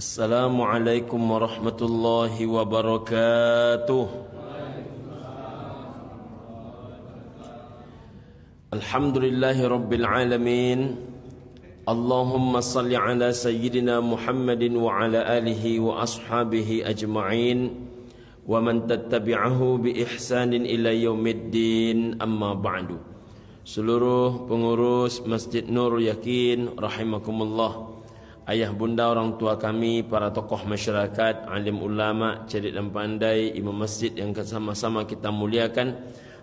Assalamualaikum warahmatullahi wabarakatuh. Alhamdulillahi rabbil alamin. Allahumma salli ala sayyidina Muhammadin wa ala alihi wa ashabihi ajma'in wa man tattabi'ahu bi ihsanin ila yaumiddin, amma ba'du. Seluruh pengurus Masjid Nurul Yakin rahimakumullah, ayah bunda orang tua kami, para tokoh masyarakat, alim ulama, cerdik dan pandai, imam masjid yang sama-sama kita muliakan,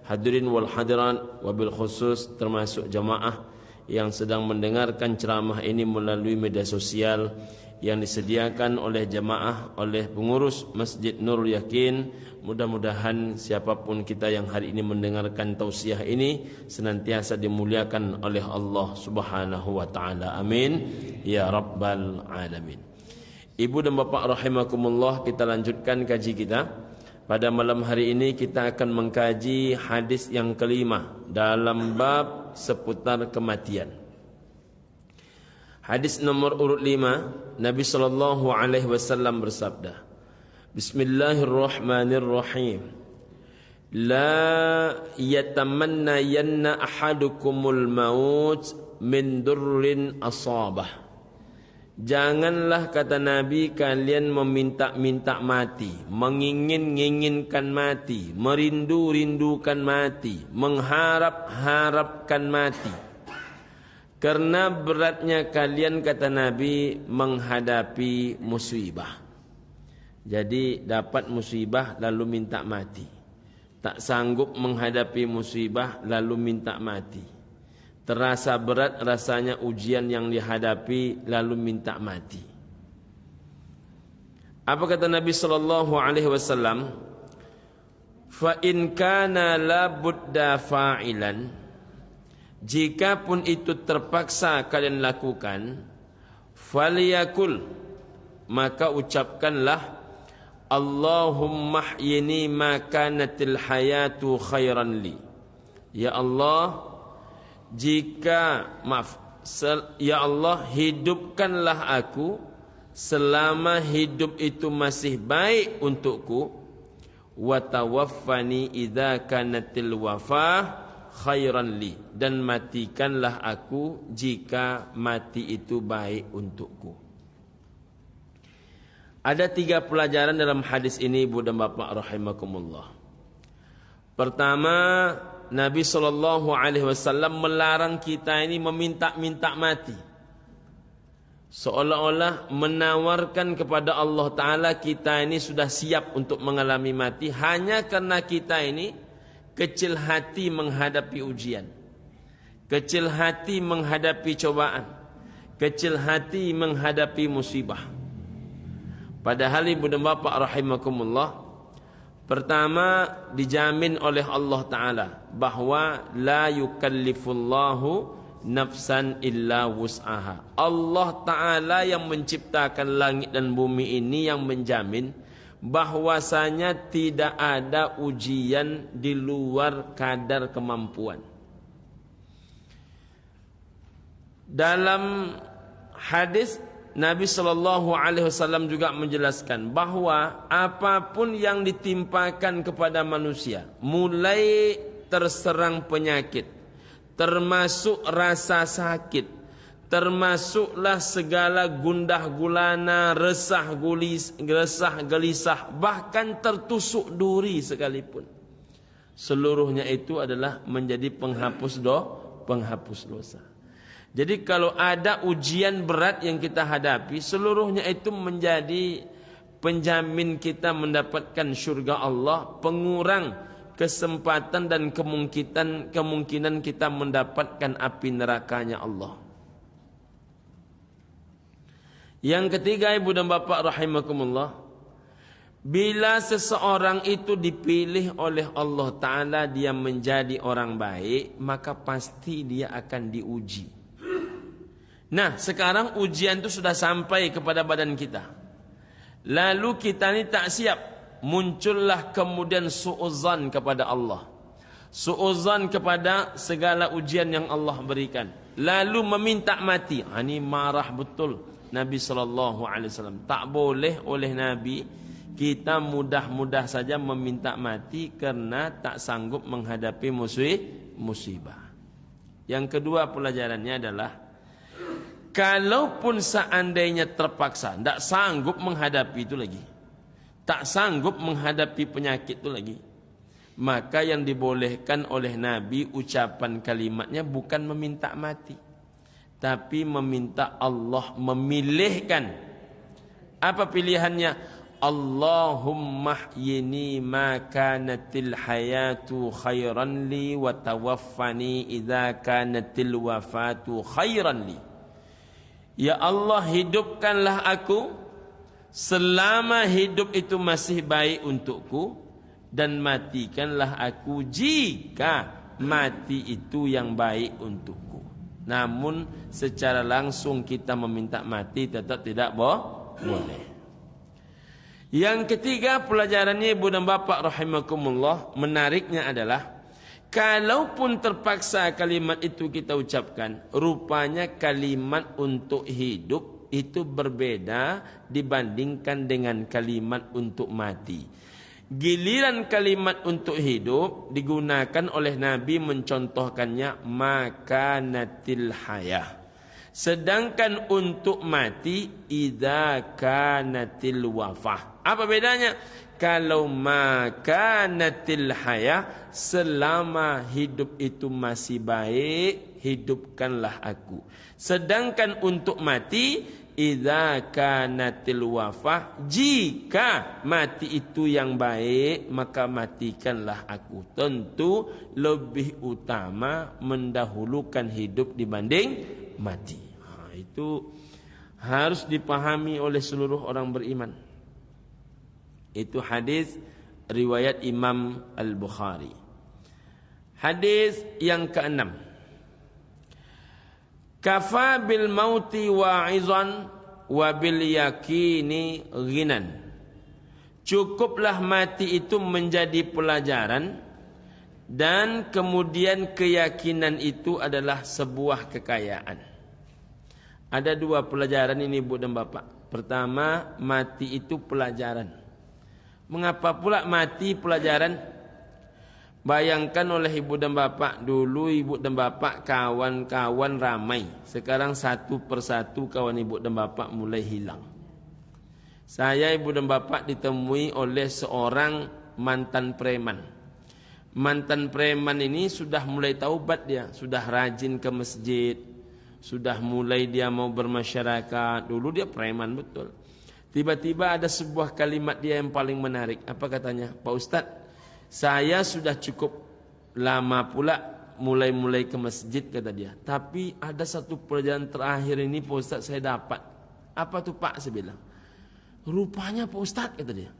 hadirin wal hadirat, wabil khusus termasuk jamaah yang sedang mendengarkan ceramah ini melalui media sosial yang disediakan oleh jamaah, oleh pengurus Masjid Nurul Yakin. Mudah-mudahan siapapun kita yang hari ini mendengarkan tausiah ini senantiasa dimuliakan oleh Allah Subhanahu wa taala. Amin ya rabbal alamin. Ibu dan bapak rahimakumullah, kita lanjutkan kaji kita. Pada malam hari ini kita akan mengkaji hadis yang kelima dalam bab seputar kematian. Hadis nomor urut 5, Nabi sallallahu alaihi wasallam bersabda, Bismillahirrahmanirrahim. La yatamanna yanna ahadukumul maut min durrin asabah. Janganlah, kata Nabi, kalian meminta-minta mati, mengingin-inginkan mati, merindu-rindukan mati, mengharap-harapkan mati. Karena beratnya kalian, kata Nabi, menghadapi musibah. Jadi dapat musibah lalu minta mati, tak sanggup menghadapi musibah lalu minta mati, terasa berat rasanya ujian yang dihadapi lalu minta mati. Apa kata Nabi sallallahu alaihi wasallam? Fa in kana la budda fa'ilan, jikapun itu terpaksa kalian lakukan, faliyakul, maka ucapkanlah, Allahumma hyini ma kanatil hayatu khairan li. Ya Allah, ya Allah, hidupkanlah aku selama hidup itu masih baik untukku, wa tawaffani idza kanatil wafah khairan li, dan matikanlah aku jika mati itu baik untukku. Ada 3 pelajaran dalam hadis ini, ibu dan bapak rahimakumullah. Pertama, Nabi SAW melarang kita ini meminta-minta mati, seolah-olah menawarkan kepada Allah Ta'ala kita ini sudah siap untuk mengalami mati, hanya karena kita ini kecil hati menghadapi ujian, kecil hati menghadapi cobaan, kecil hati menghadapi musibah. Padahal ibu dan bapak rahimakumullah, pertama dijamin oleh Allah Ta'ala bahwa la yukallifullahu nafsan illa wus'aha. Allah Ta'ala yang menciptakan langit dan bumi ini yang menjamin bahwasanya tidak ada ujian di luar kadar kemampuan. Dalam hadis Nabi sallallahu alaihi wasallam juga menjelaskan bahwa apapun yang ditimpakan kepada manusia, mulai terserang penyakit, termasuk rasa sakit, termasuklah segala gundah gulana, resah gelisah, bahkan tertusuk duri sekalipun, seluruhnya itu adalah menjadi penghapus dosa. Jadi kalau ada ujian berat yang kita hadapi, seluruhnya itu menjadi penjamin kita mendapatkan syurga Allah, pengurang kesempatan dan kemungkinan kita mendapatkan api nerakanya Allah. Yang ketiga, ibu dan bapak rahimakumullah, bila seseorang itu dipilih oleh Allah Ta'ala dia menjadi orang baik, maka pasti dia akan diuji. Nah, sekarang ujian itu sudah sampai kepada badan kita, lalu kita ini tak siap, muncullah kemudian su'uzan kepada Allah, su'uzan kepada segala ujian yang Allah berikan, lalu meminta mati. Ini marah betul, Nabi SAW. Tak boleh oleh Nabi kita mudah-mudah saja meminta mati kerana tak sanggup menghadapi musibah. Yang kedua pelajarannya adalah, kalaupun seandainya terpaksa, tak sanggup menghadapi itu lagi, tak sanggup menghadapi penyakit itu lagi, maka yang dibolehkan oleh Nabi ucapan kalimatnya bukan meminta mati, tapi meminta Allah memilihkan. Apa pilihannya? Allahumma hyini ma kanatil hayatu khairan li wa tawaffani idza kanatil wafatu khairan li. Ya Allah, hidupkanlah aku selama hidup itu masih baik untukku, dan matikanlah aku jika mati itu yang baik untukku. Namun secara langsung kita meminta mati tetap tidak boleh. Yang ketiga pelajarannya ibu dan bapa rahimakumullah, menariknya adalah, kalaupun terpaksa kalimat itu kita ucapkan, rupanya kalimat untuk hidup itu berbeda dibandingkan dengan kalimat untuk mati. Giliran kalimat untuk hidup digunakan oleh Nabi mencontohkannya makanatil hayah. Sedangkan untuk mati idza kanatil wafah. Apa bedanya? Kalau makanatil hayah, selama hidup itu masih baik, hidupkanlah aku. Sedangkan untuk mati idza kanatil wafah, jika mati itu yang baik, maka matikanlah aku. Tentu lebih utama mendahulukan hidup dibanding mati. Itu harus dipahami oleh seluruh orang beriman. Itu hadis riwayat Imam Al-Bukhari. Hadis yang keenam, kafa bil mauti wa'izan wa bil yakini ghinan. Cukuplah mati itu menjadi pelajaran, dan kemudian keyakinan itu adalah sebuah kekayaan. Ada dua pelajaran ini ibu dan bapak. Pertama, mati itu pelajaran. Mengapa pula mati pelajaran? Bayangkan oleh ibu dan bapak, dulu ibu dan bapak kawan-kawan ramai. Sekarang satu persatu kawan ibu dan bapak mulai hilang. Saya ibu dan bapak ditemui oleh seorang mantan preman. Mantan preman ini sudah mulai taubat dia, sudah rajin ke masjid, sudah mulai dia mau bermasyarakat. Dulu dia preman betul. Tiba-tiba ada sebuah kalimat dia yang paling menarik. Apa katanya? Pak Ustadz, saya sudah cukup lama pula mulai-mulai ke masjid, kata dia. Tapi ada satu pelajaran terakhir ini Pak Ustadz saya dapat. Apa tuh Pak? Saya bilang. Rupanya Pak Ustadz, kata dia,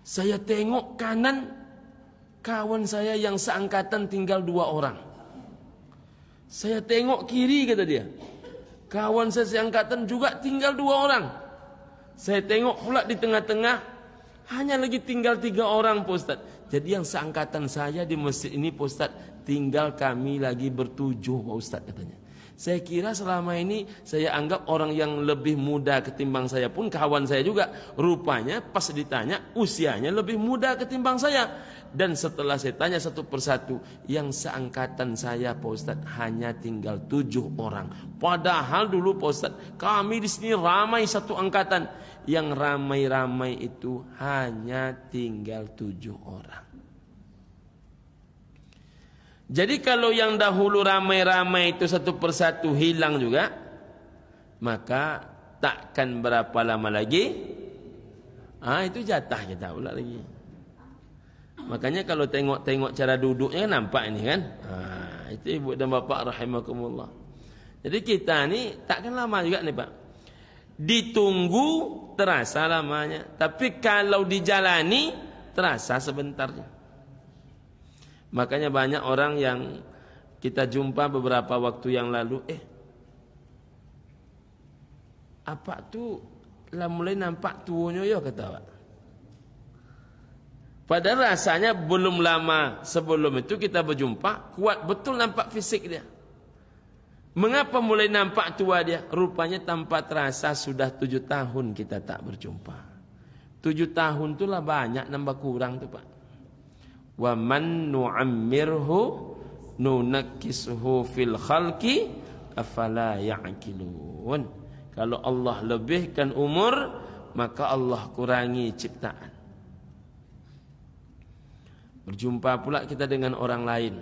saya tengok kanan, kawan saya yang seangkatan tinggal 2 orang. Saya tengok kiri, kata dia, kawan saya seangkatan juga tinggal 2 orang. Saya tengok pula di tengah-tengah, hanya lagi tinggal 3 orang Pak Ustadz. Jadi yang seangkatan saya di masjid ini Pak Ustadz, tinggal kami lagi bertujuh Pak Ustadz, katanya. Saya kira selama ini saya anggap orang yang lebih muda ketimbang saya pun kawan saya juga. Rupanya pas ditanya usianya lebih muda ketimbang saya. Dan setelah saya tanya satu persatu, yang seangkatan saya Pak Ustadz hanya tinggal 7 orang. Padahal dulu Pak Ustadz kami di sini ramai satu angkatan. Yang ramai-ramai itu hanya tinggal 7 orang. Jadi kalau yang dahulu ramai-ramai itu satu persatu hilang juga, maka takkan berapa lama lagi itu jatah kita pula lagi. Makanya kalau tengok cara duduknya nampak ini kan. Itu ibu dan bapak rahimakumullah. Jadi kita ni takkan lama juga nih Pak. Ditunggu terasa lamanya, tapi kalau dijalani terasa sebentarnya. Makanya banyak orang yang kita jumpa beberapa waktu yang lalu, apa tu lah mulai nampak tuanya ya, kata Pak. Padahal rasanya belum lama sebelum itu kita berjumpa, kuat betul nampak fisik dia. Mengapa mulai nampak tua dia? Rupanya tanpa terasa sudah 7 tahun kita tak berjumpa. 7 tahun itulah banyak nambah kurang tu Pak. Wa man nu'ammirhu nunakkisuhu fil khalqi afala ya'qilun. Kalau Allah lebihkan umur, maka Allah kurangi ciptaan. Berjumpa pula kita dengan orang lain.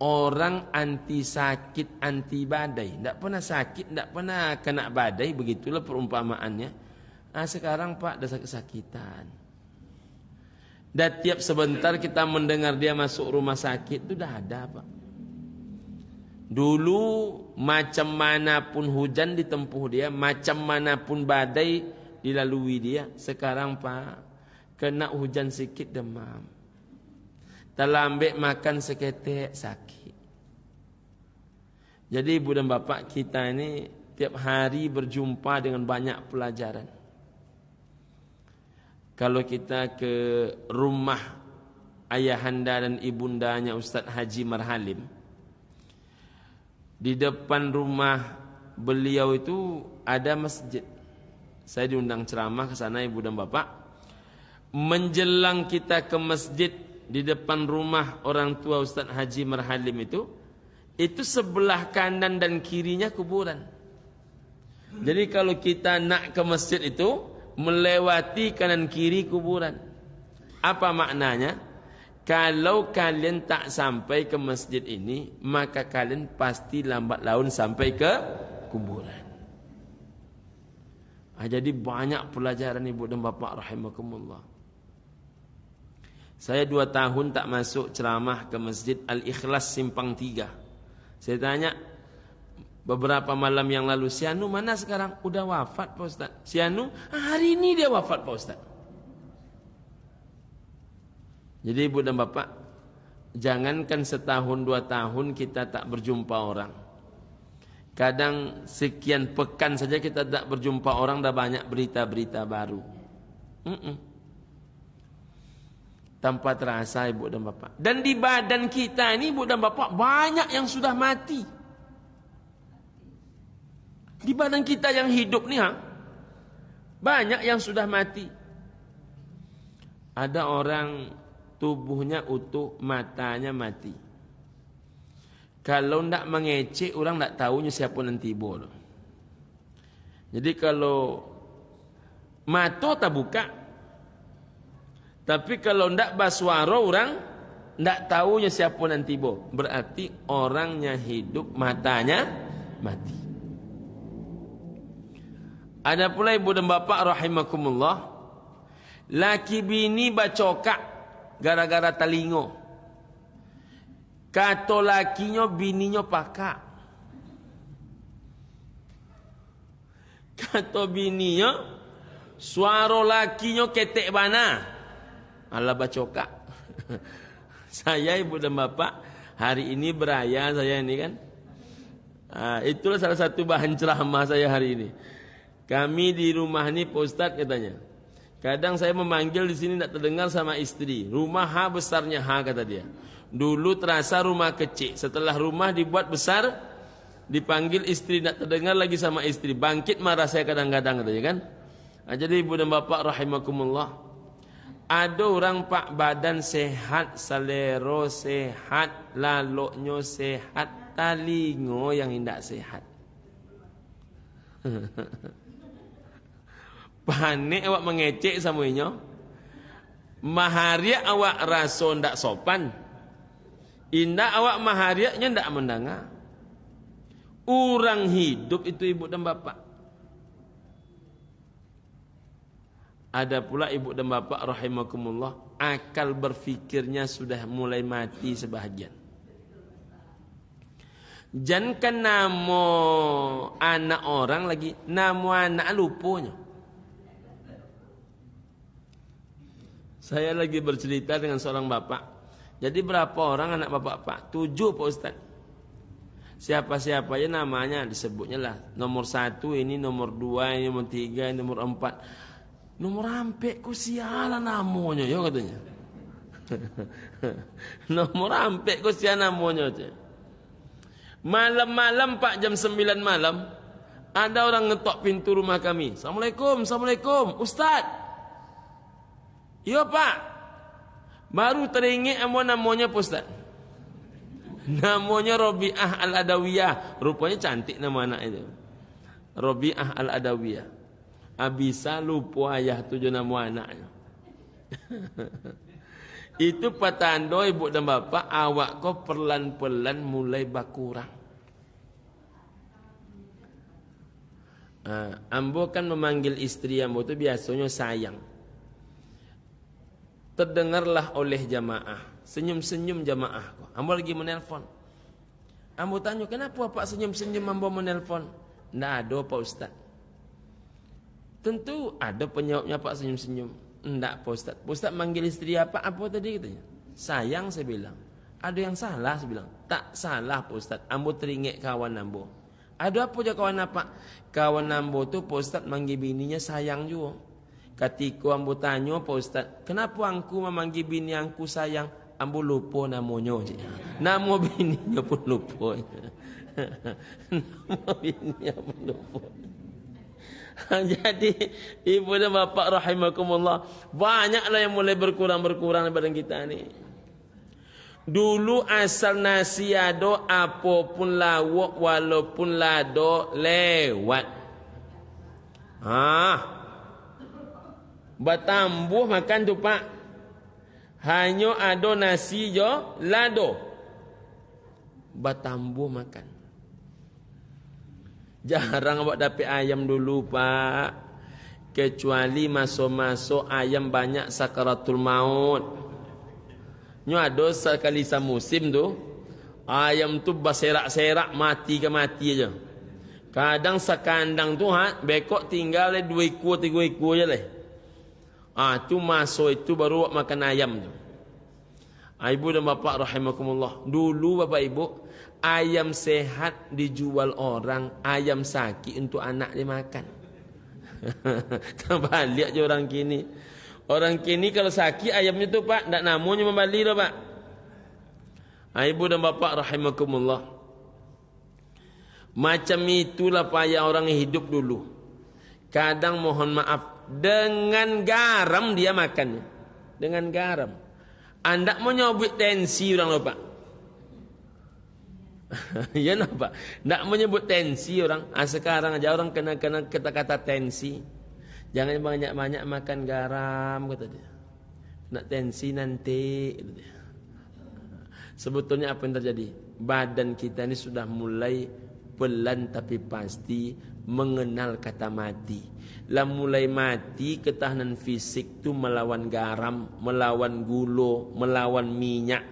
Orang anti sakit, anti badai. Tidak pernah sakit, tidak pernah kena badai. Begitulah perumpamaannya. Sekarang Pak, dah sakit-sakitan. Dan tiap sebentar kita mendengar dia masuk rumah sakit, itu dah ada Pak. Dulu macam manapun hujan ditempuh dia, macam manapun badai dilalui dia. Sekarang Pak, kena hujan sikit demam. Terlambat makan seketek sakit. Jadi ibu dan bapak kita ini tiap hari berjumpa dengan banyak pelajaran. Kalau kita ke rumah ayahanda dan ibundanya Ustaz Haji Marhalim, di depan rumah beliau itu ada masjid. Saya diundang ceramah ke sana ibu dan bapak. Menjelang kita ke masjid, di depan rumah orang tua Ustaz Haji Marhalim itu sebelah kanan dan kirinya kuburan. Jadi kalau kita nak ke masjid itu melewati kanan kiri kuburan. Apa maknanya? Kalau kalian tak sampai ke masjid ini, maka kalian pasti lambat laun sampai ke kuburan. Jadi banyak pelajaran ibu dan bapak rahimakumullah. Saya 2 tahun tak masuk ceramah ke Masjid Al-Ikhlas Simpang 3. Saya tanya beberapa malam yang lalu, si Anu mana sekarang? Udah wafat Pak Ustaz. Si Anu, hari ini dia wafat Pak Ustaz. Jadi ibu dan bapak, jangankan setahun 2 tahun kita tak berjumpa orang. Kadang sekian pekan saja kita tak berjumpa orang, dah banyak berita-berita baru. Tanpa terasa ibu dan bapak. Dan di badan kita ini ibu dan bapak banyak yang sudah mati. Di badan kita yang hidup nih banyak yang sudah mati. Ada orang tubuhnya utuh, matanya mati. Kalau ndak mengecek orang ndak tahunya siapa nanti tiba. Jadi kalau mata tak buka, tapi kalau ndak baswaro orang ndak tahunya siapa nanti tiba. Berarti orangnya hidup, matanya mati. Ada pula ibu dan bapak rahimakumullah, laki bini bacokak gara-gara talingo. Kata lakinya bininya pakak. Kata bininya suara lakinya ketek bana. Allah bacokak. Saya ibu dan bapak hari ini beraya saya ini kan. Itulah salah satu bahan ceramah saya hari ini. Kami di rumah ini Pak Ustadz katanya. Kadang saya memanggil di sini tidak terdengar sama istri. Rumah H besarnya H kata dia. Dulu terasa rumah kecil. Setelah rumah dibuat besar, dipanggil istri tidak terdengar lagi sama istri. Bangkit marah saya kadang-kadang katanya kan. Jadi ibu dan bapak rahimakumullah, ada orang pak badan sehat, selero sehat, laloknya sehat, talingo yang tidak sehat. Panik awak mengecek samunya. Maharia awak rasa ndak sopan. Indah awak maharianya ndak mendengar. Orang hidup itu ibu dan bapak. Ada pula ibu dan bapak rahimakumullah, akal berfikirnya sudah mulai mati sebahagian. Jangan nama anak orang lagi, nama anak lupanya. Saya lagi bercerita dengan seorang bapak. Jadi berapa orang anak bapak pak? 7 Pak Ustaz. Siapa-siapa ya namanya disebutnya lah. Nomor 1 ini, nomor 2 ini, nomor 3 ini, nomor 4. Nomor ampe ku sialan namanya ya katanya. Nomor ampe ku sialan namanya. Malam-malam Pak, jam 9 malam, ada orang ngetok pintu rumah kami. Assalamualaikum, Assalamualaikum, Ustaz. Ya Pak, baru teringat namanya Pak Ustaz. Namanya Robiah Al-Adawiyah. Rupanya cantik nama anak itu, Robiah Al-Adawiyah. Bisa lupa ayah tujuh nama anaknya. Itu petanda ibu dan bapa, awak kau perlahan-perlahan mulai berkurang. Ambo kan memanggil istri ambo itu biasanya sayang. Terdengarlah oleh jamaah, senyum-senyum jamaah kok. Ambo lagi menelpon. Ambo tanya, kenapa Pak senyum-senyum ambo menelpon? Nggak ada Pak Ustaz. Tentu ada penjawabnya Pak senyum-senyum. Enggak Pak Ustaz. Pak Ustaz manggil istri apa tadi katanya? Sayang, saya bilang. Ada yang salah, saya bilang. Tak salah Pak Ustaz. Ambo teringat kawan ambo. Ada apa je kawan apa? Kawan ambo tu Pak Ustaz manggil bininya sayang juga. Ketika ambo tanya Pak Ustaz, kenapa angku memanggil bini angku sayang? Ambo lupa namanya je. Nama bininya pun lupa. Nama bininya pun lupa. Jadi ibu dan bapak rahimakumullah, banyaklah yang mulai berkurang daripada kita ni. Dulu asal nasi ada, apapun lawak walaupun lado lewat. Bertambuh makan tu Pak. Hanya ada nasi jo lado. Bertambuh makan. Jarang awak dapat ayam dulu Pak. Kecuali masuk-masuk ayam banyak sakaratul maut. Nyo ada sekali semusim tu, ayam tu berserak-serak mati ke mati aja. Kadang sekandang tu bekok tinggal 2 ekor 3 ekor je lah. Tu masuk itu baru awak makan ayam tu. Ibu dan bapak rahimakumullah, dulu bapak ibu, ayam sehat dijual orang, ayam sakit untuk anak dia makan. Terbalik je orang kini. Orang kini kalau sakit ayamnya tu Pak, tak namanya membalik dah Pak. Ibu dan bapak rahimakumullah, macam itulah payah orang hidup dulu. Kadang mohon maaf, dengan garam dia makannya. Dengan garam. Anda mau nyobit tensi orang lupa. Ya nampak. Tak menyebut tensi orang. Sekarang aja orang kena kata-kata tensi. Jangan banyak-banyak makan garam kata dia. Nak tensi nanti kata dia. Sebetulnya apa yang terjadi? Badan kita ini sudah mulai pelan tapi pasti mengenal kata mati. Lah mulai mati, ketahanan fisik tu melawan garam, melawan gula, melawan minyak.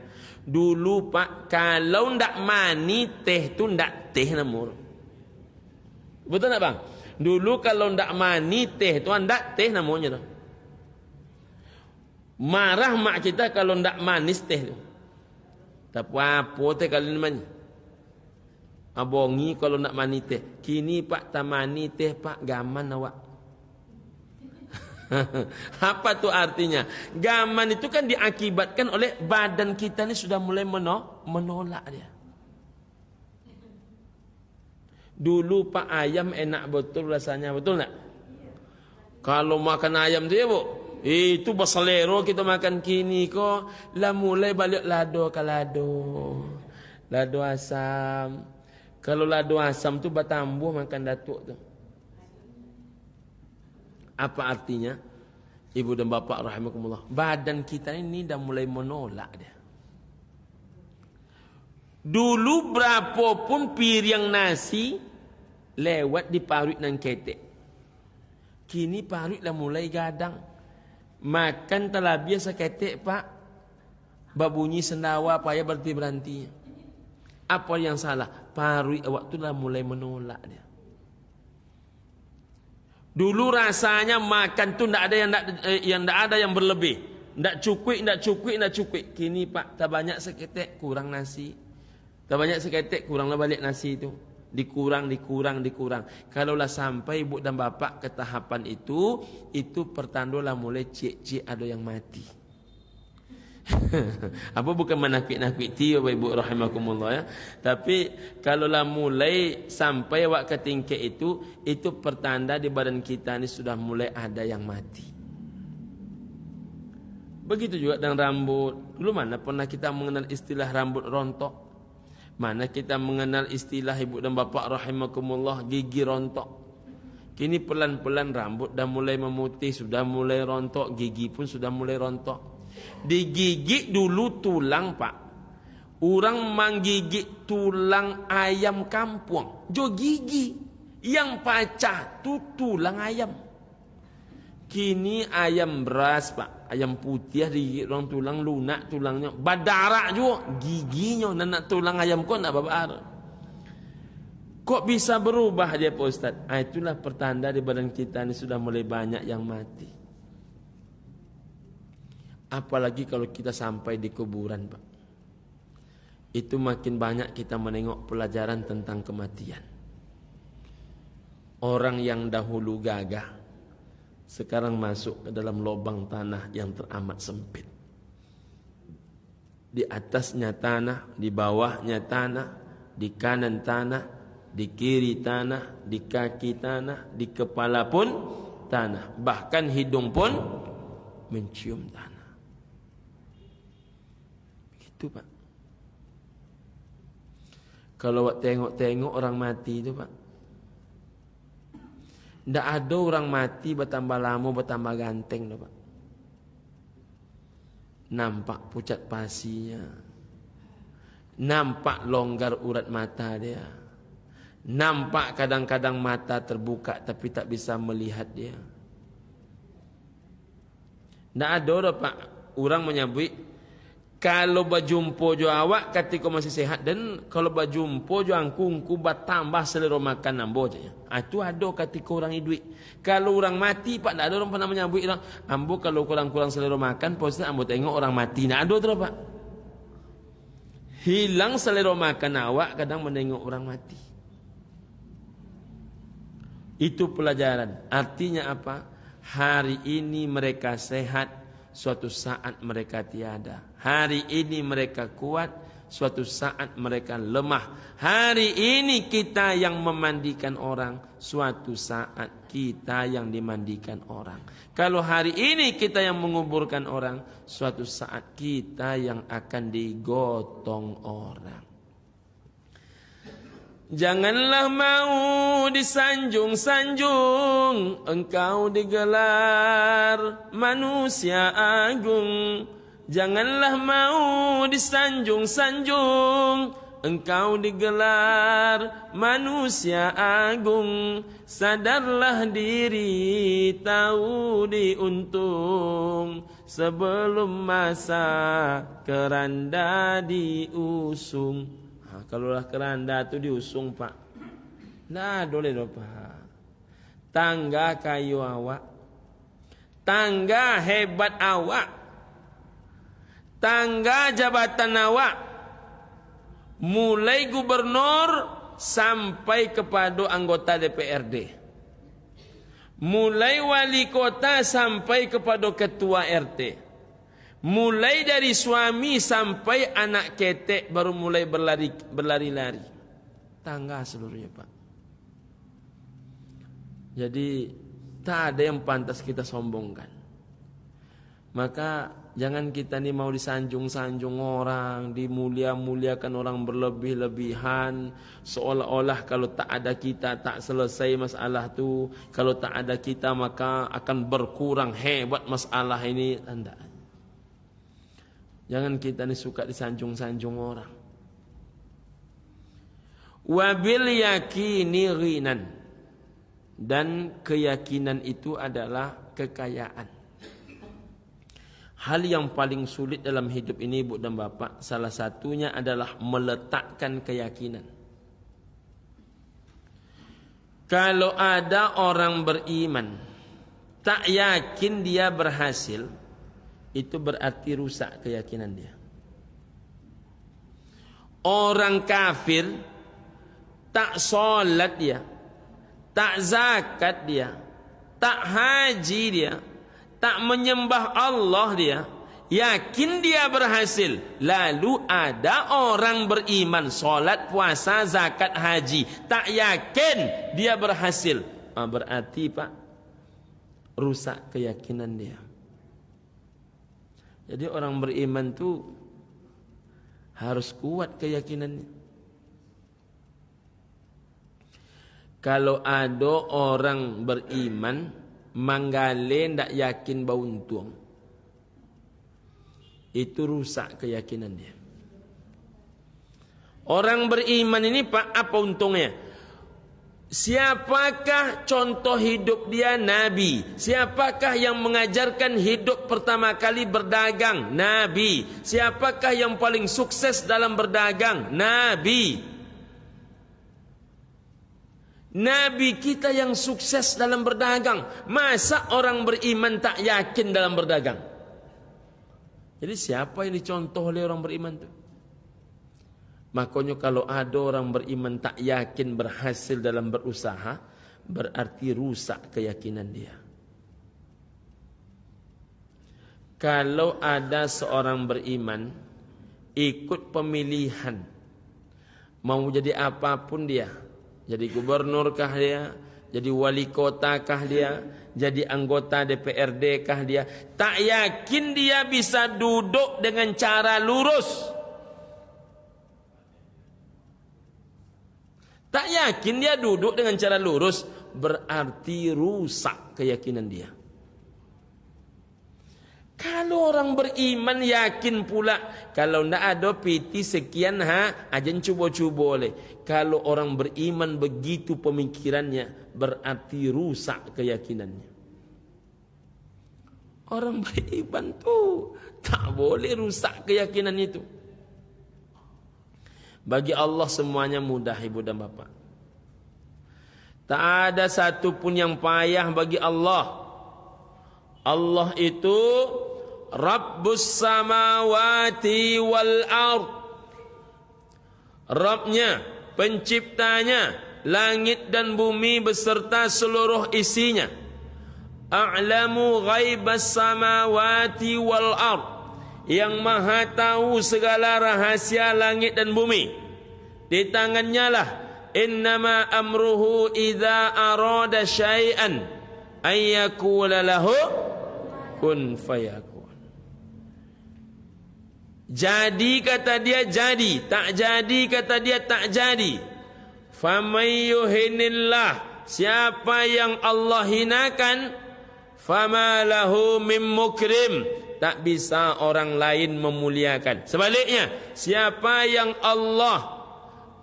Dulu Pak, kalau ndak mani teh tu ndak teh namanya. Betul tak Bang? Dulu kalau ndak mani teh tu ndak teh namanya tu. Marah mak kita kalau ndak manis teh tu. Tapi apa teh kalau namanya? Abongi kalau ndak mani teh. Kini Pak tamani teh Pak, gaman awak. Apa tu artinya? Gaman itu kan diakibatkan oleh badan kita ni sudah mulai menolak dia. Dulu Pak ayam enak betul rasanya, betul tak? Kalau makan ayam tu ya Bu, itu berselero kita makan. Kini kok lah mulai balik lado ke lado. Lado asam. Kalau lado asam tu bertambuh makan datuk tu. Apa artinya? Ibu dan bapak rahimakumullah, badan kita ini dah mulai menolak dia. Dulu berapapun piring nasi lewat di parut dan ketek. Kini parut dah mulai gadang. Makan telah biasa ketek Pak, babunyi sendawa payah berhenti. Apa yang salah? Parut awak tu dah mulai menolak dia. Dulu rasanya makan tu ndak ada yang berlebih, ndak cukup. Kini Pak, tak banyak seketek kurang nasi, tak banyak seketek kuranglah balik nasi itu, dikurang. Kalaulah sampai ibu dan bapak ke tahapan itu pertandalah mulai cik ada yang mati. Apa bukan menakik-nakik ti Bapak Ibu rahimakumullah ya. Tapi kalaulah mulai sampai wak ke tingkat itu pertanda di badan kita ni sudah mulai ada yang mati. Begitu juga dengan rambut. Dulu mana pernah kita mengenal istilah rambut rontok? Mana kita mengenal istilah ibu dan bapak rahimakumullah gigi rontok? Kini pelan-pelan rambut dah mulai memutih, sudah mulai rontok, gigi pun sudah mulai rontok. Digigit dulu tulang pak. Orang menggigit tulang ayam kampung. Jo gigi. Yang pacah tu tulang ayam. Kini ayam beras pak. Ayam putih digigit orang tulang lunak tulangnya. Badarak juga. Giginya nak tulang ayam kau nak babar. Kok bisa berubah dia Pak Ustaz? Itulah pertanda di badan kita ni sudah mulai banyak yang mati. Apalagi kalau kita sampai di kuburan Pak. Itu makin banyak kita menengok pelajaran tentang kematian. Orang yang dahulu gagah sekarang masuk ke dalam lubang tanah yang teramat sempit. Di atasnya tanah, di bawahnya tanah, di kanan tanah, di kiri tanah, di kaki tanah, di kepala pun tanah. Bahkan hidung pun mencium tanah. Itu Pak. Kalau awak tengok-tengok orang mati itu Pak. Tidak ada orang mati bertambah lama bertambah ganteng Pak. Nampak pucat pasinya. Nampak longgar urat mata dia. Nampak kadang-kadang mata terbuka tapi tak bisa melihat dia. Tidak ada Pak. Orang menyebut kalau berjumpa jo awak ketika masih sehat dan kalau berjumpa jo angkungku bertambah selera makan ambo je. Itu ada ketika orang hidup. Kalau orang mati Pak tak ada orang pernah menyebut orang ambo kalau kurang-kurang selera makan posnya ambo tengok orang mati. Nak ada tu Pak. Hilang selera makan awak kadang menengok orang mati. Itu pelajaran. Artinya apa? Hari ini mereka sehat, suatu saat mereka tiada. Hari ini mereka kuat, suatu saat mereka lemah. Hari ini kita yang memandikan orang, suatu saat kita yang dimandikan orang. Kalau hari ini kita yang menguburkan orang, suatu saat kita yang akan digotong orang. Janganlah mau disanjung-sanjung, engkau digelar manusia agung. Janganlah mau disanjung-sanjung, engkau digelar manusia agung. Sadarlah diri, tahu diuntung, sebelum masa keranda diusung. Kalaulah keranda tu diusung Pak, nah boleh dong Pak. Tangga kayu awak, tangga hebat awak, tangga jabatan awak, mulai gubernur sampai kepada anggota DPRD, mulai wali kota sampai kepada ketua RT. Mulai dari suami sampai anak ketek baru mulai berlari-lari. Tangga seluruhnya Pak. Jadi tak ada yang pantas kita sombongkan. Maka jangan kita ni mau disanjung-sanjung orang, dimulia-muliakan orang berlebih-lebihan, seolah-olah kalau tak ada kita tak selesai masalah tu, kalau tak ada kita maka akan berkurang hebat masalah ini. Anda jangan kita ni suka disanjung-sanjung orang. Wabil yakini ghinan, dan keyakinan itu adalah kekayaan. Hal yang paling sulit dalam hidup ini Ibu dan Bapak, salah satunya adalah meletakkan keyakinan. Kalau ada orang beriman tak yakin dia berhasil, itu berarti rusak keyakinan dia. Orang kafir tak solat dia, tak zakat dia, tak haji dia, tak menyembah Allah dia, yakin dia berhasil. Lalu ada orang beriman, solat, puasa, zakat, haji, tak yakin dia berhasil. Berarti Pak, rusak keyakinan dia. Jadi orang beriman tu harus kuat keyakinannya. Kalau ada orang beriman manggale ndak yakin bau untung, itu rusak keyakinan dia. Orang beriman ini Pak, apa untungnya? Siapakah contoh hidup dia? Nabi. Siapakah yang mengajarkan hidup pertama kali berdagang? Nabi. Siapakah yang paling sukses dalam berdagang? Nabi. Nabi kita yang sukses dalam berdagang. Masa orang beriman tak yakin dalam berdagang? Jadi siapa yang dicontoh oleh orang beriman itu? Makanya kalau ada orang beriman tak yakin berhasil dalam berusaha, berarti rusak keyakinan dia. Kalau ada seorang beriman ikut pemilihan, mau jadi apapun dia, jadi gubernur kah dia, jadi wali kota kah dia, jadi anggota DPRD kah dia, tak yakin dia bisa duduk dengan cara lurus. Tak yakin dia duduk dengan cara lurus, berarti rusak keyakinan dia. Kalau orang beriman yakin pula, kalau ndak ada piti sekian ajan cuba-cuba oleh. Kalau orang beriman begitu pemikirannya, berarti rusak keyakinannya. Orang beriman tu tak boleh rusak keyakinan itu. Bagi Allah semuanya mudah, ibu dan bapa. Tak ada satu pun yang payah bagi Allah. Allah itu Rabbus samawati wal ard. Rabbnya, penciptanya langit dan bumi beserta seluruh isinya. A'lamu ghaibas samawati wal ard. Yang maha tahu segala rahasia langit dan bumi. Di tangannya lah. Innama amruhu idza arada syai'an ayyakula lahu kun fayakun. Jadi kata dia jadi, tak jadi kata dia tak jadi. Faman yuhinillah, siapa yang Allah hinakan, fama lahu mim mukrim, tak bisa orang lain memuliakan. Sebaliknya, siapa yang Allah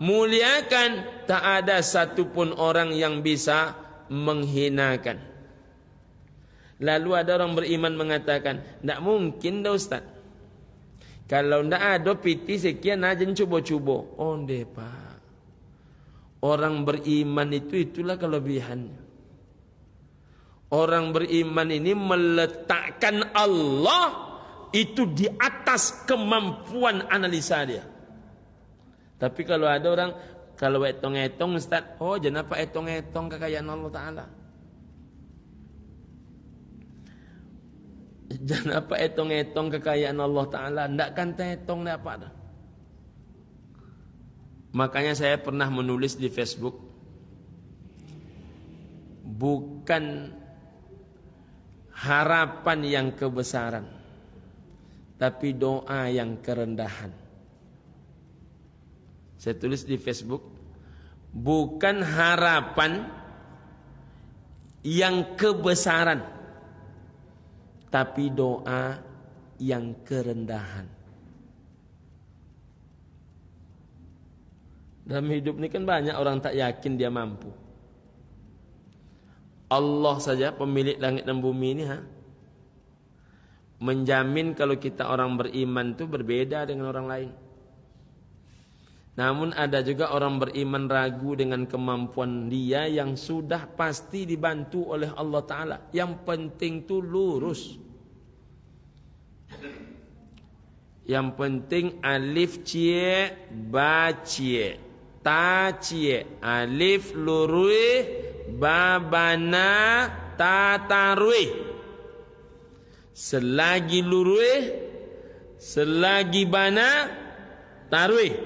muliakan, tak ada satupun orang yang bisa menghinakan. Lalu ada orang beriman mengatakan, tak mungkin dah Ustaz. Kalau tak ada piti sekian aja cuba-cuba. Oh deh Pak. Orang beriman itulah kelebihannya. Orang beriman ini meletakkan Allah itu di atas kemampuan analisa dia. Tapi kalau ada orang, kalau etong-etong Ustaz, oh jangan apa etong-etong kekayaan Allah Ta'ala. Jangan apa etong-etong kekayaan Allah Ta'ala. Tidak kan etong, tidak apa dah. Makanya saya pernah menulis di Facebook, bukan harapan yang kebesaran, tapi doa yang kerendahan. Saya tulis di Facebook, bukan harapan yang kebesaran, tapi doa yang kerendahan. Dalam hidup ini kan banyak orang tak yakin dia mampu. Allah saja pemilik langit dan bumi ini menjamin kalau kita orang beriman itu berbeda dengan orang lain. Namun ada juga orang beriman ragu dengan kemampuan dia yang sudah pasti dibantu oleh Allah Ta'ala. Yang penting itu lurus. Yang penting alif cie ba cie ta cie, alif lurui ba bana ta tarui. Selagi lurui selagi bana tarawih.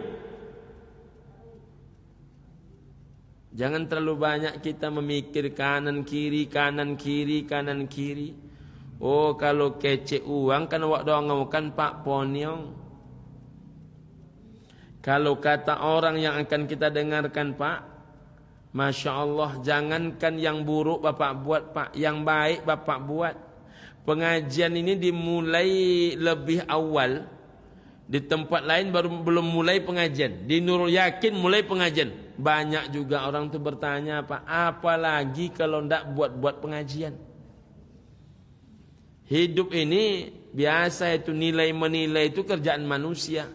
Jangan terlalu banyak kita memikir kanan kiri, kanan kiri, kanan kiri. Oh, kalau kece uang kan awak doang kan Pak Ponyong. Kalau kata orang yang akan kita dengarkan Pak, Masya Allah, jangankan yang buruk Bapak buat Pak, yang baik Bapak buat. Pengajian ini dimulai lebih awal. Di tempat lain belum mulai pengajian. Di Nurul Yakin mulai pengajian. Banyak juga orang tu bertanya, Pak, apalagi kalau ndak buat-buat pengajian. Hidup ini biasa itu nilai menilai itu kerjaan manusia.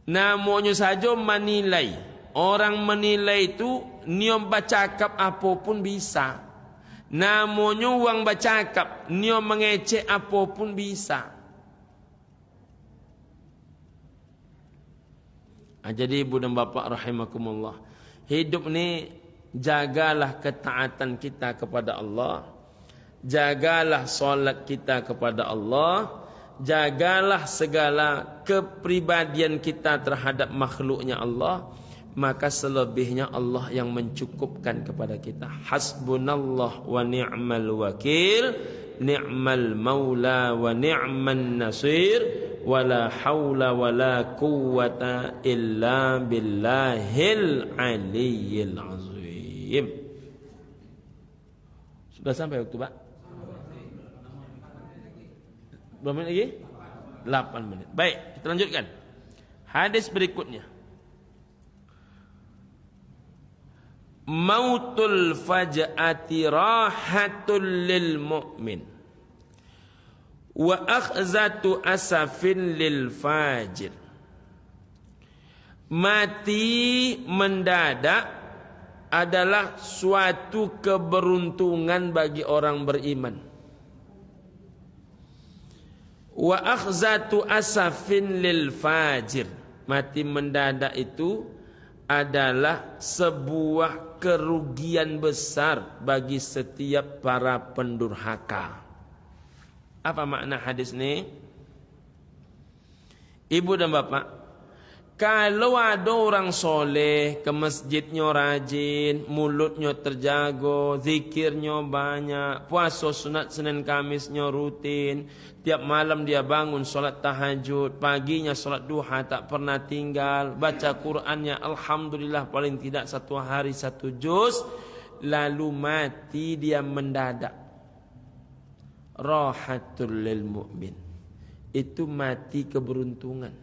Namanya saja menilai. Orang menilai itu niom bercakap apapun bisa. Namanya uang bercakap, niom mengecek apapun bisa. Jadi ibu dan bapa rahimakumullah, hidup ni jagalah ketaatan kita kepada Allah, jagalah solat kita kepada Allah, jagalah segala kepribadian kita terhadap makhluknya Allah, maka selebihnya Allah yang mencukupkan kepada kita. Hasbunallah wa ni'mal wakil, ni'mal maula wa ni'man nasir, wala haula wala quwwata illa billahil aliyyil azim. Sudah sampai waktu Pak? Berapa menit lagi? 8 menit. Baik, kita lanjutkan. Hadis berikutnya. Mautul faj'ati rahatul lil mu'min wa akhzatu asafin lil fajir. Mati mendadak adalah suatu keberuntungan bagi orang beriman. Wa akhzatu asafin lil fajir. Mati mendadak itu adalah sebuah kerugian besar bagi setiap para pendurhaka. Apa makna hadis ni? Ibu dan bapak, kalau ada orang soleh ke masjidnya rajin, mulutnya terjaga, zikirnya banyak, puasa sunat Senin Kamisnya rutin, tiap malam dia bangun solat tahajud, paginya solat duha tak pernah tinggal, baca Qur'annya alhamdulillah paling tidak 1 hari 1 juz, lalu mati dia mendadak. Rahatul lil mu'min, itu mati keberuntungan.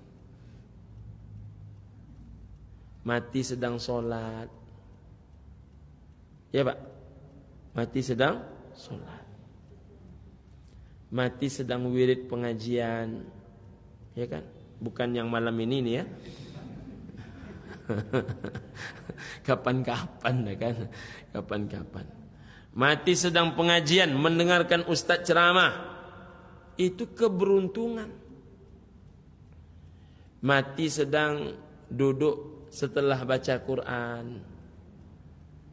Mati sedang solat, ya Pak, mati sedang solat, mati sedang wirid pengajian, ya kan, bukan yang malam ini nih ya. Kapan-kapan ya kan, kapan-kapan. Mati sedang pengajian, mendengarkan ustaz ceramah, itu keberuntungan. Mati sedang duduk setelah baca Quran,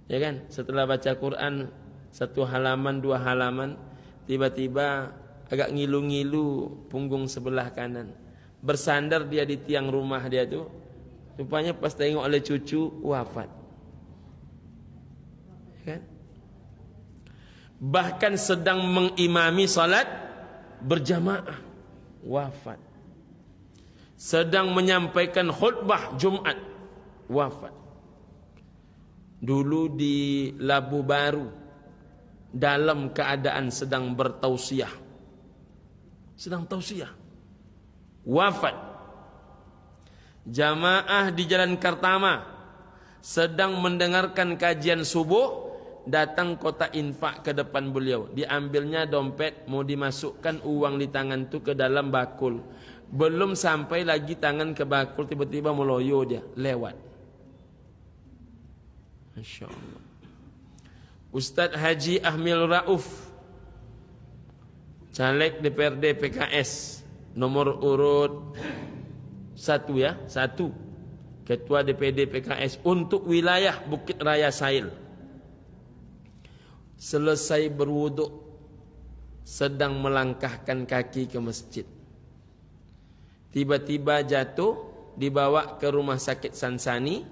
ya kan, setelah baca Quran 1 halaman 2 halaman, tiba-tiba agak ngilu-ngilu punggung sebelah kanan, bersandar dia di tiang rumah dia tuh, rupanya pas tengok oleh cucu wafat, ya kan? Bahkan sedang mengimami salat berjamaah wafat, sedang menyampaikan khutbah Jumat wafat. Dulu di Labu Baru dalam keadaan sedang bertausiah, sedang tausiah, wafat. Jamaah di Jalan Kartama sedang mendengarkan kajian subuh, datang kotak infak ke depan beliau, diambilnya dompet, mau dimasukkan uang di tangan tu ke dalam bakul. Belum sampai lagi tangan ke bakul, tiba-tiba meloyo dia, lewat. Masya Allah. Ustaz Haji Ahmil Rauf, caleg DPRD PKS, nomor urut 1 ya, 1, Ketua DPD PKS untuk wilayah Bukit Raya Sail. Selesai berwuduk, sedang melangkahkan kaki ke masjid, tiba-tiba jatuh, dibawa ke rumah sakit Sansani,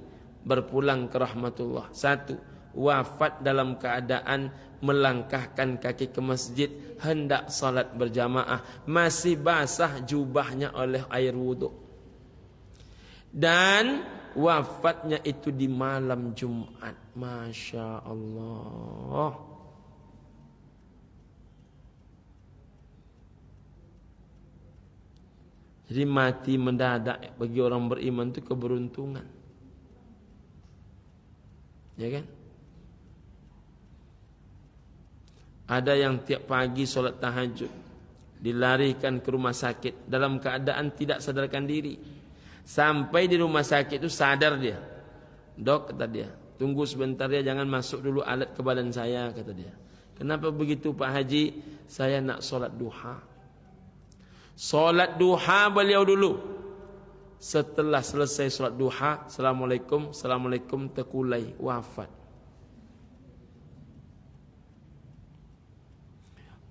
berpulang ke rahmatullah. 1. Wafat dalam keadaan melangkahkan kaki ke masjid, hendak salat berjamaah, masih basah jubahnya oleh air wuduk. Dan wafatnya itu di malam Jumat. Masya Allah. Jadi mati mendadak bagi orang beriman itu keberuntungan. Ya kan? Ada yang tiap pagi solat tahajud, dilarikan ke rumah sakit dalam keadaan tidak sadarkan diri. Sampai di rumah sakit itu sadar dia. Dok, kata dia, tunggu sebentar ya, jangan masuk dulu alat ke badan saya, kata dia. Kenapa begitu Pak Haji? Saya nak solat duha. Solat duha beliau dulu. Setelah selesai solat duha, Assalamualaikum, Assalamualaikum, terkulai, wafat.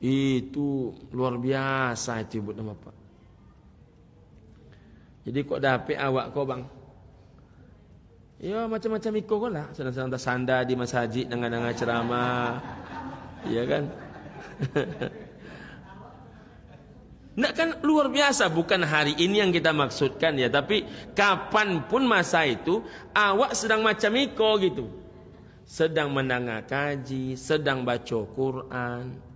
Itu luar biasa itu ibu dan bapak. Jadi kok dapet awak kau bang? Ya macam-macam ikut kau lah. Sedang-sedang tersandar di masjid dengan ceramah. Ya kan? Nak kan luar biasa. Bukan hari ini yang kita maksudkan ya. Tapi kapanpun masa itu, awak sedang macam ikut gitu. Sedang mendengar kaji, sedang baca Quran.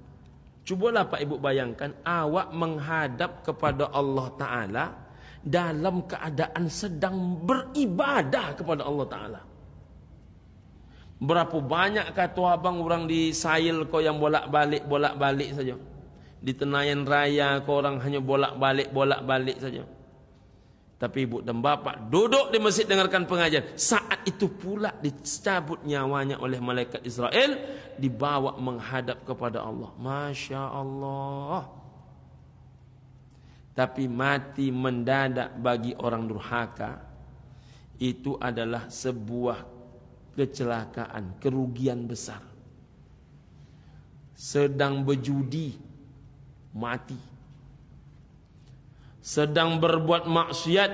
Cubalah Pak Ibu bayangkan, awak menghadap kepada Allah Ta'ala dalam keadaan sedang beribadah kepada Allah Ta'ala. Berapa banyak kata abang orang di Sail kau yang bolak-balik saja. Di Tenayan Raya kau orang hanya bolak-balik saja. Tapi ibu dan bapak duduk di masjid dengarkan pengajian. Saat itu pula dicabut nyawanya oleh malaikat Israel, dibawa menghadap kepada Allah. Masya Allah. Tapi mati mendadak bagi orang durhaka itu adalah sebuah kecelakaan, kerugian besar. Sedang berjudi, mati. Sedang berbuat maksiat,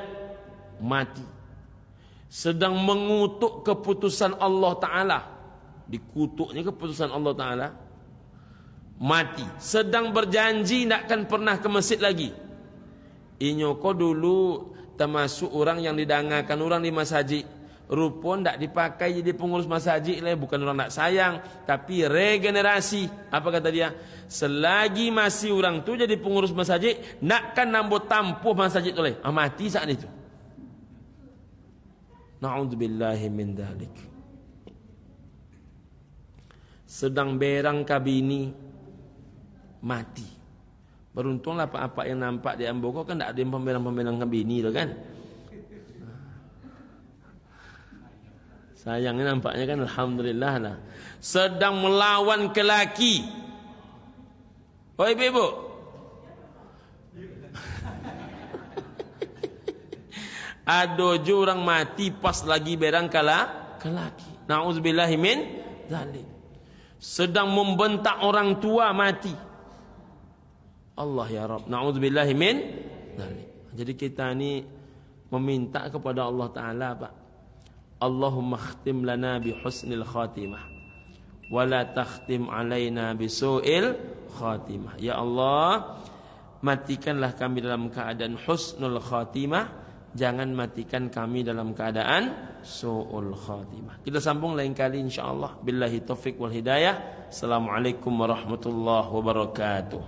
mati. Sedang mengutuk keputusan Allah Ta'ala, dikutuknya keputusan Allah Ta'ala, mati. Sedang berjanji tak akan pernah ke masjid lagi. Inyoko dulu termasuk orang yang didangakan orang di masjid. Rupa tak dipakai jadi pengurus masjid lah. Bukan orang tak sayang, tapi regenerasi. Apa kata dia? Selagi masih orang tu jadi pengurus masjid, nakkan nambah tampuh masjid tu lah. Mati saat itu. Na'udzubillahi min dhalik. Sedang berang kabini, mati. Beruntunglah apa-apa yang nampak di Amboko kan tak ada yang pemberang-pemberang kabini tu kan. Sayangnya nampaknya kan alhamdulillah lah. Sedang melawan kelaki. Oh ibu-ibu. Ada je orang mati pas lagi berang kelaki. Na'udzubillahi min dzalik. Sedang membentak orang tua mati. Allah ya Rabb. Na'udzubillahi min dzalik. Jadi kita ni meminta kepada Allah Ta'ala Pak. Allahumma khtim lana bi husnil khatimah wa la takhtim alaina bi su'il khatimah. Ya Allah, matikanlah kami dalam keadaan husnul khatimah, jangan matikan kami dalam keadaan su'ul khatimah. Kita sambung lain kali insyaallah. Billahi taufik wal hidayah. Assalamualaikum warahmatullahi wabarakatuh.